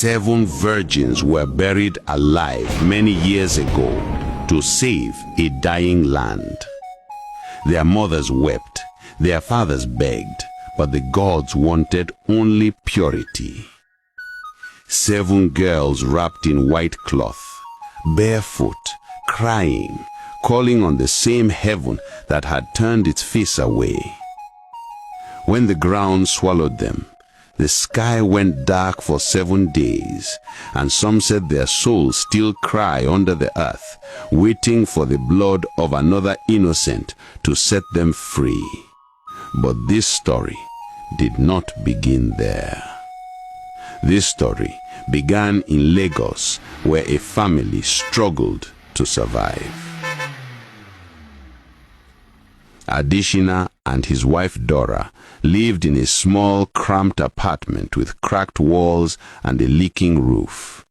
7 virgins were buried alive many years ago to save a dying land. Their mothers wept, their fathers begged, but the gods wanted only purity. 7 girls wrapped in white cloth, barefoot, crying, calling on the same heaven that had turned its face away. When the ground swallowed them, the sky went dark for 7 days, and some said their souls still cry under the earth, waiting for the blood of another innocent to set them free. But this story did not begin there. This story began in Lagos, where a family struggled to survive. Adishina and his wife Dora lived in a small, cramped apartment with cracked walls and a leaking roof.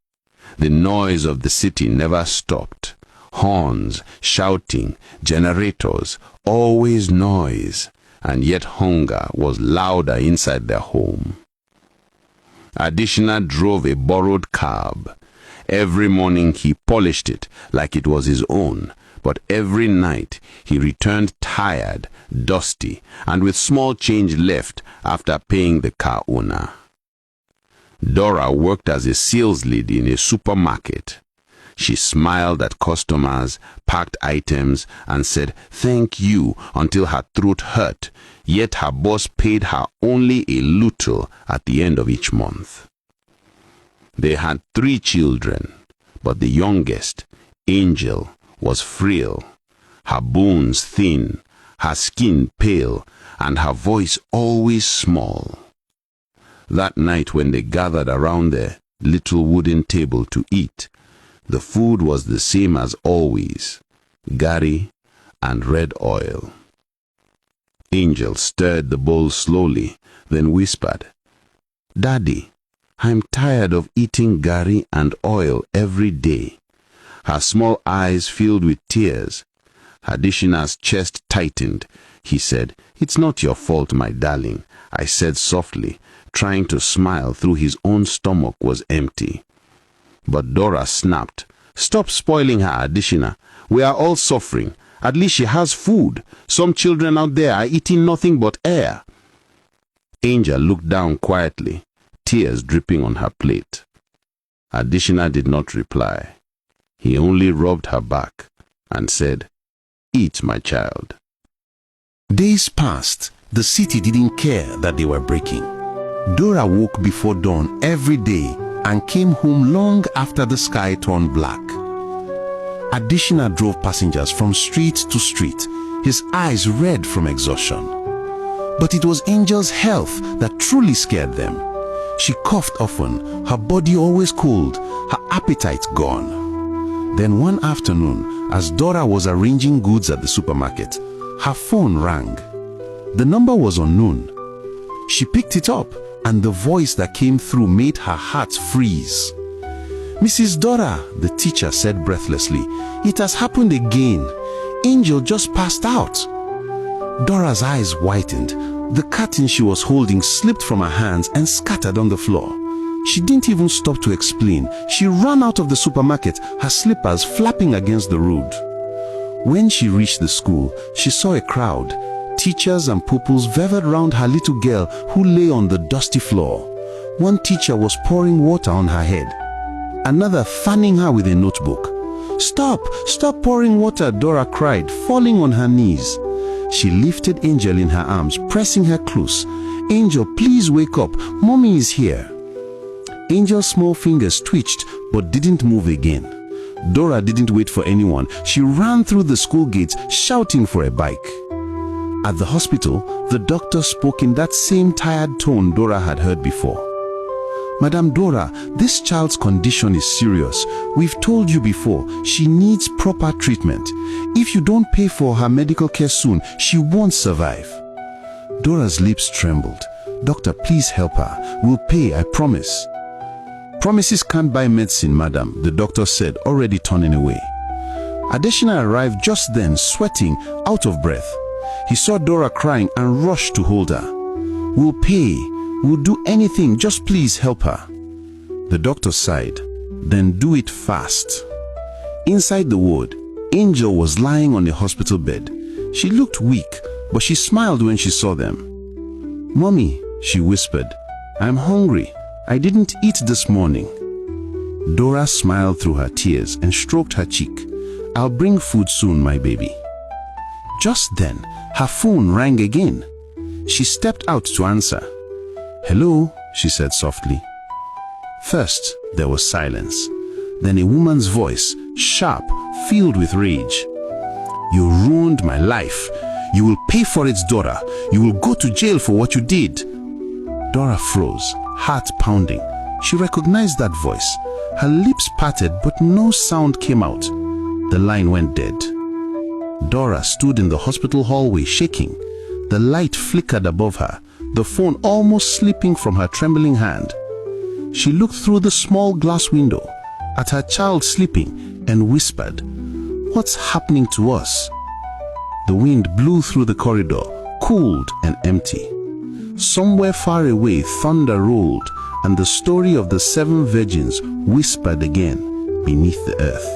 The noise of the city never stopped. Horns, shouting, generators, always noise, and yet hunger was louder inside their home. Adishina drove a borrowed cab. Every morning he polished it like it was his own, but every night he returned tired, dusty, and with small change left after paying the car owner. Dora worked as a sales lady in a supermarket. She smiled at customers, packed items, and said thank you until her throat hurt, yet her boss paid her only a little at the end of each month. They had 3 children, but the youngest, Angel, was frail, her bones thin, her skin pale, and her voice always small. That night when they gathered around the little wooden table to eat, the food was the same as always, gari and red oil. Angel stirred the bowl slowly, then whispered, "Daddy, I'm tired of eating gari and oil every day." Her small eyes filled with tears. Adishina's chest tightened. He said, "It's not your fault, my darling," I said softly, trying to smile through his own stomach was empty. But Dora snapped, "Stop spoiling her, Adishina. We are all suffering. At least she has food. Some children out there are eating nothing but air." Angel looked down quietly, tears dripping on her plate. Adishina did not reply. He only rubbed her back and said, "Eat, my child." Days passed. The city didn't care that they were breaking. Dora woke before dawn every day and came home long after the sky turned black. Adishina drove passengers from street to street, his eyes red from exhaustion. But it was Angel's health that truly scared them. She coughed often, her body always cold, her appetite gone. Then one afternoon, as Dora was arranging goods at the supermarket, her phone rang. The number was unknown. She picked it up, and the voice that came through made her heart freeze. "Mrs. Dora," the teacher said breathlessly, "it has happened again. Angel just passed out." Dora's eyes whitened. The curtain she was holding slipped from her hands and scattered on the floor. She didn't even stop to explain. She ran out of the supermarket, her slippers flapping against the road. When she reached the school, she saw a crowd. Teachers and pupils gathered round her little girl who lay on the dusty floor. One teacher was pouring water on her head, another fanning her with a notebook. "Stop! Stop pouring water!" Dora cried, falling on her knees. She lifted Angel in her arms, pressing her close. "Angel, please wake up. Mommy is here." Angel's small fingers twitched but didn't move again. Dora didn't wait for anyone. She ran through the school gates, shouting for a bike. At the hospital, the doctor spoke in that same tired tone Dora had heard before. "Madam Dora, this child's condition is serious. We've told you before, she needs proper treatment. If you don't pay for her medical care soon, she won't survive." Dora's lips trembled. "Doctor, please help her. We'll pay, I promise." "Promises can't buy medicine, madam," the doctor said, already turning away. Adishina arrived just then, sweating, out of breath. He saw Dora crying and rushed to hold her. "We'll pay. We'll do anything. Just please help her." The doctor sighed. Then do it fast. Inside the ward, Angel was lying on a hospital bed. She looked weak, but she smiled when she saw them. "Mommy," she whispered, "I'm hungry. I didn't eat this morning." Dora smiled through her tears and stroked her cheek. "I'll bring food soon, my baby." Just then, her phone rang again. She stepped out to answer. "Hello," she said softly. First, there was silence. Then a woman's voice, sharp, filled with rage. "You ruined my life. You will pay for it, Dora. You will go to jail for what you did." Dora froze, heart pounding. She recognized that voice. Her lips parted, but no sound came out. The line went dead. Dora stood in the hospital hallway shaking. The light flickered above her, the phone almost slipping from her trembling hand. She looked through the small glass window at her child sleeping and whispered, "What's happening to us?" The wind blew through the corridor, cold and empty. Somewhere far away, thunder rolled, and the story of the 7 virgins whispered again beneath the earth.